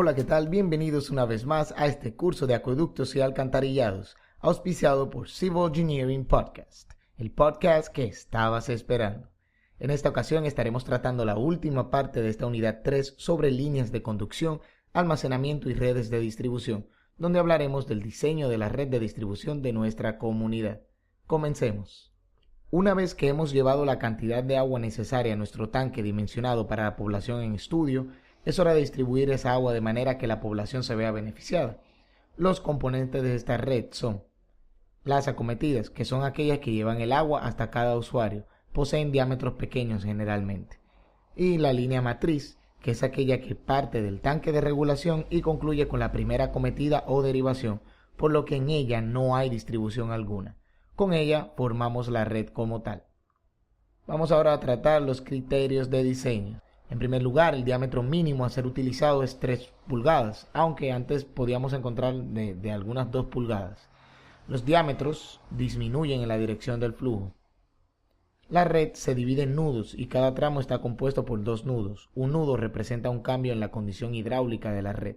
Hola, ¿qué tal? Bienvenidos una vez más a este curso de acueductos y alcantarillados, auspiciado por Civil Engineering Podcast, el podcast que estabas esperando. En esta ocasión estaremos tratando la última parte de esta unidad 3 sobre líneas de conducción, almacenamiento y redes de distribución, donde hablaremos del diseño de la red de distribución de nuestra comunidad. Comencemos. Una vez que hemos llevado la cantidad de agua necesaria a nuestro tanque dimensionado para la población en estudio, es hora de distribuir esa agua de manera que la población se vea beneficiada. Los componentes de esta red son las acometidas, que son aquellas que llevan el agua hasta cada usuario, poseen diámetros pequeños generalmente, y la línea matriz, que es aquella que parte del tanque de regulación y concluye con la primera acometida o derivación, por lo que en ella no hay distribución alguna. Con ella formamos la red como tal. Vamos ahora a tratar los criterios de diseño. En primer lugar, el diámetro mínimo a ser utilizado es 3 pulgadas, aunque antes podíamos encontrar de algunas 2 pulgadas. Los diámetros disminuyen en la dirección del flujo. La red se divide en nudos y cada tramo está compuesto por 2 nudos. Un nudo representa un cambio en la condición hidráulica de la red.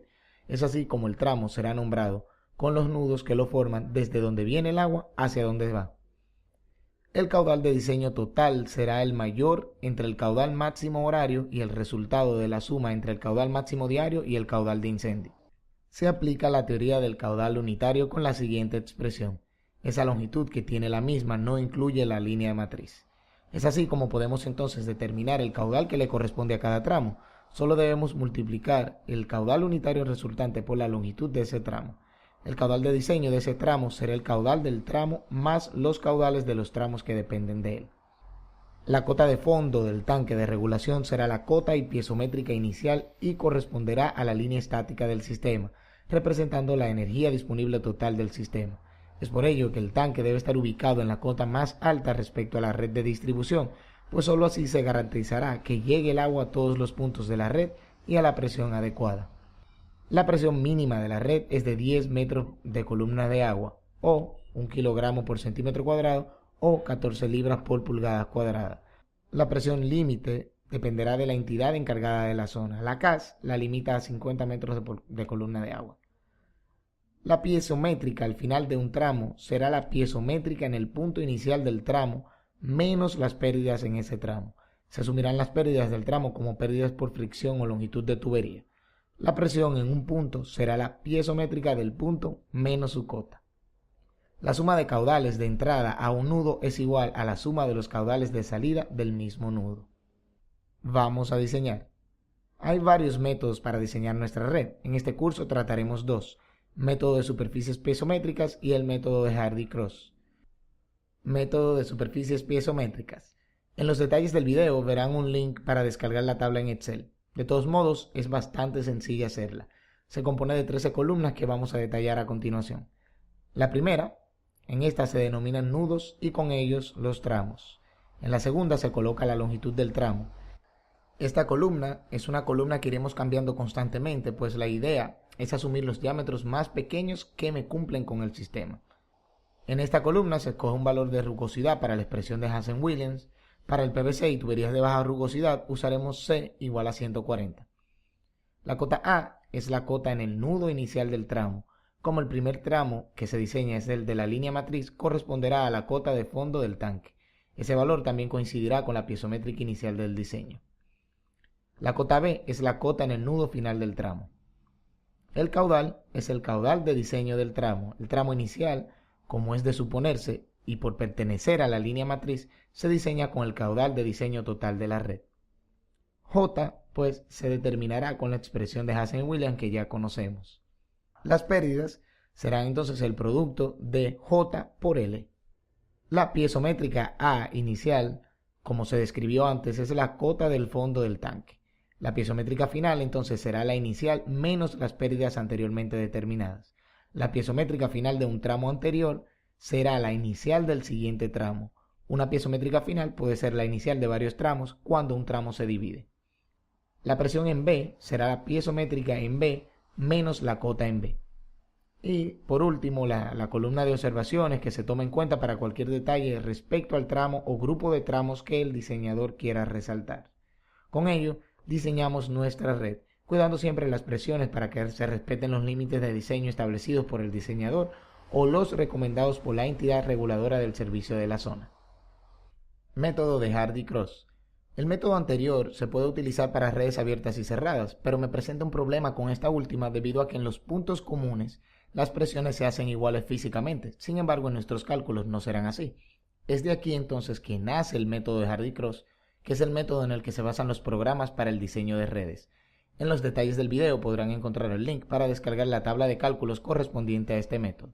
Es así como el tramo será nombrado, con los nudos que lo forman desde donde viene el agua hacia donde va. El caudal de diseño total será el mayor entre el caudal máximo horario y el resultado de la suma entre el caudal máximo diario y el caudal de incendio. Se aplica la teoría del caudal unitario con la siguiente expresión. Esa longitud que tiene la misma no incluye la línea matriz. Es así como podemos entonces determinar el caudal que le corresponde a cada tramo. Solo debemos multiplicar el caudal unitario resultante por la longitud de ese tramo. El caudal de diseño de ese tramo será el caudal del tramo más los caudales de los tramos que dependen de él. La cota de fondo del tanque de regulación será la cota y piezométrica inicial y corresponderá a la línea estática del sistema, representando la energía disponible total del sistema. Es por ello que el tanque debe estar ubicado en la cota más alta respecto a la red de distribución, pues sólo así se garantizará que llegue el agua a todos los puntos de la red y a la presión adecuada. La presión mínima de la red es de 10 metros de columna de agua, o 1 kilogramo por centímetro cuadrado, o 14 libras por pulgada cuadrada. La presión límite dependerá de la entidad encargada de la zona. La CAS la limita a 50 metros de columna de agua. La piezométrica al final de un tramo será la piezométrica en el punto inicial del tramo, menos las pérdidas en ese tramo. Se asumirán las pérdidas del tramo como pérdidas por fricción o longitud de tubería. La presión en un punto será la piezométrica del punto menos su cota. La suma de caudales de entrada a un nudo es igual a la suma de los caudales de salida del mismo nudo. Vamos a diseñar. Hay varios métodos para diseñar nuestra red. En este curso trataremos 2, método de superficies piezométricas y el método de Hardy-Cross. Método de superficies piezométricas. En los detalles del video verán un link para descargar la tabla en Excel. De todos modos, es bastante sencilla hacerla. Se compone de 13 columnas que vamos a detallar a continuación. La primera, en esta se denominan nudos y con ellos los tramos. En la segunda se coloca la longitud del tramo. Esta columna es una columna que iremos cambiando constantemente, pues la idea es asumir los diámetros más pequeños que me cumplen con el sistema. En esta columna se escoge un valor de rugosidad para la expresión de Hazen-Williams. Para el PVC y tuberías de baja rugosidad usaremos C igual a 140. La cota A es la cota en el nudo inicial del tramo. Como el primer tramo que se diseña es el de la línea matriz, corresponderá a la cota de fondo del tanque. Ese valor también coincidirá con la piezométrica inicial del diseño. La cota B es la cota en el nudo final del tramo. El caudal es el caudal de diseño del tramo. El tramo inicial, como es de suponerse, y por pertenecer a la línea matriz, se diseña con el caudal de diseño total de la red. J, pues, se determinará con la expresión de Hazen-Williams que ya conocemos. Las pérdidas serán entonces el producto de J por L. La piezométrica A inicial, como se describió antes, es la cota del fondo del tanque. La piezométrica final entonces será la inicial menos las pérdidas anteriormente determinadas. La piezométrica final de un tramo anterior será la inicial del siguiente tramo. Una piezométrica final puede ser la inicial de varios tramos cuando un tramo se divide. La presión en B será la piezométrica en B menos la cota en B. Y por último, la columna de observaciones que se toma en cuenta para cualquier detalle respecto al tramo o grupo de tramos que el diseñador quiera resaltar. Con ello, diseñamos nuestra red. cuidando siempre las presiones para que se respeten los límites de diseño establecidos por el diseñador o los recomendados por la entidad reguladora del servicio de la zona. Método de Hardy-Cross. El método anterior se puede utilizar para redes abiertas y cerradas, pero me presenta un problema con esta última debido a que en los puntos comunes las presiones se hacen iguales físicamente. Sin embargo, en nuestros cálculos no serán así. Es de aquí entonces que nace el método de Hardy-Cross, que es el método en el que se basan los programas para el diseño de redes. En los detalles del video podrán encontrar el link para descargar la tabla de cálculos correspondiente a este método.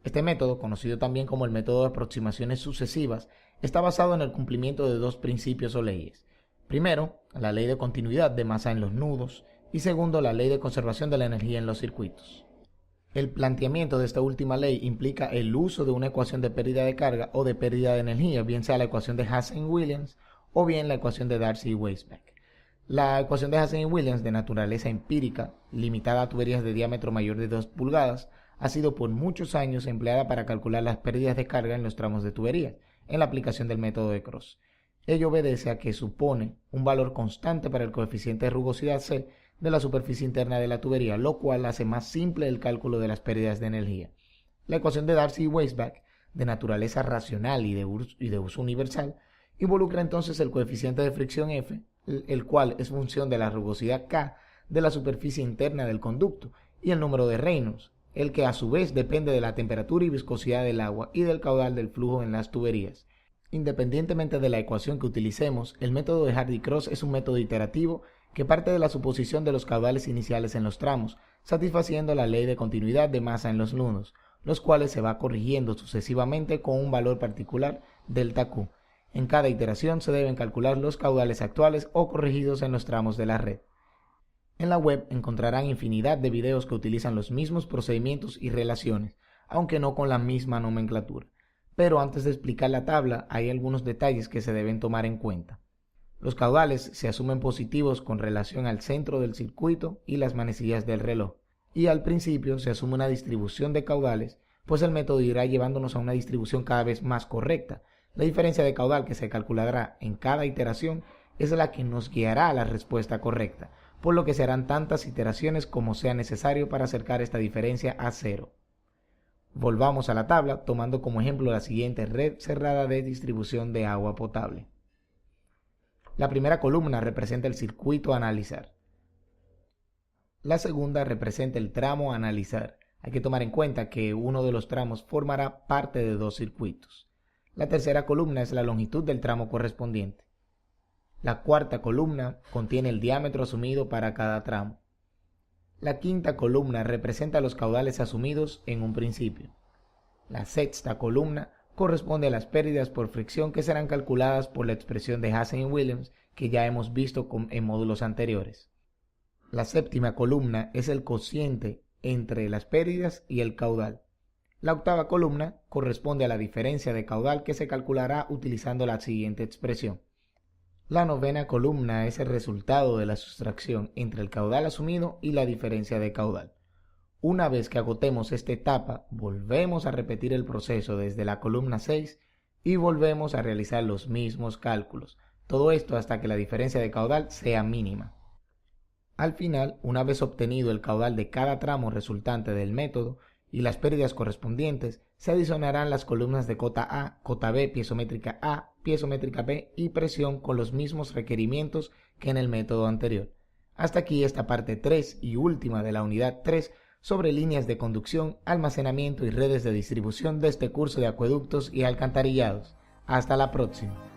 Este método, conocido también como el método de aproximaciones sucesivas, está basado en el cumplimiento de dos principios o leyes. Primero, la ley de continuidad de masa en los nudos y segundo, la ley de conservación de la energía en los circuitos. El planteamiento de esta última ley implica el uso de una ecuación de pérdida de carga o de pérdida de energía, bien sea la ecuación de Hazen-Williams o bien la ecuación de Darcy y Weisbach. La ecuación de Hazen y Williams, de naturaleza empírica, limitada a tuberías de diámetro mayor de 2 pulgadas, ha sido por muchos años empleada para calcular las pérdidas de carga en los tramos de tuberías, en la aplicación del método de Cross. Ello obedece a que supone un valor constante para el coeficiente de rugosidad C de la superficie interna de la tubería, lo cual hace más simple el cálculo de las pérdidas de energía. La ecuación de Darcy y Weisbach, de naturaleza racional y de uso universal, involucra entonces el coeficiente de fricción F, el cual es función de la rugosidad K de la superficie interna del conducto, y el número de Reynolds, el que a su vez depende de la temperatura y viscosidad del agua y del caudal del flujo en las tuberías. Independientemente de la ecuación que utilicemos, el método de Hardy-Cross es un método iterativo que parte de la suposición de los caudales iniciales en los tramos, satisfaciendo la ley de continuidad de masa en los nudos, los cuales se va corrigiendo sucesivamente con un valor particular, delta Q. En cada iteración se deben calcular los caudales actuales o corregidos en los tramos de la red. En la web encontrarán infinidad de videos que utilizan los mismos procedimientos y relaciones, aunque no con la misma nomenclatura. Pero antes de explicar la tabla, hay algunos detalles que se deben tomar en cuenta. Los caudales se asumen positivos con relación al centro del circuito y las manecillas del reloj. Y al principio se asume una distribución de caudales, pues el método irá llevándonos a una distribución cada vez más correcta. La diferencia de caudal que se calculará en cada iteración es la que nos guiará a la respuesta correcta, por lo que se harán tantas iteraciones como sea necesario para acercar esta diferencia a cero. Volvamos a la tabla tomando como ejemplo la siguiente red cerrada de distribución de agua potable. La primera columna representa el circuito a analizar. La segunda representa el tramo a analizar. Hay que tomar en cuenta que uno de los tramos formará parte de dos circuitos. La tercera columna es la longitud del tramo correspondiente. La cuarta columna contiene el diámetro asumido para cada tramo. La quinta columna representa los caudales asumidos en un principio. La sexta columna corresponde a las pérdidas por fricción que serán calculadas por la expresión de Hazen y Williams que ya hemos visto en módulos anteriores. La séptima columna es el cociente entre las pérdidas y el caudal. La octava columna corresponde a la diferencia de caudal que se calculará utilizando la siguiente expresión. La novena columna es el resultado de la sustracción entre el caudal asumido y la diferencia de caudal. Una vez que agotemos esta etapa, volvemos a repetir el proceso desde la columna 6 y volvemos a realizar los mismos cálculos. Todo esto hasta que la diferencia de caudal sea mínima. Al final, una vez obtenido el caudal de cada tramo resultante del método y las pérdidas correspondientes, se adicionarán las columnas de cota A, cota B, piezométrica A, piezométrica B y presión con los mismos requerimientos que en el método anterior. Hasta aquí esta parte 3 y última de la unidad 3 sobre líneas de conducción, almacenamiento y redes de distribución de este curso de acueductos y alcantarillados. Hasta la próxima.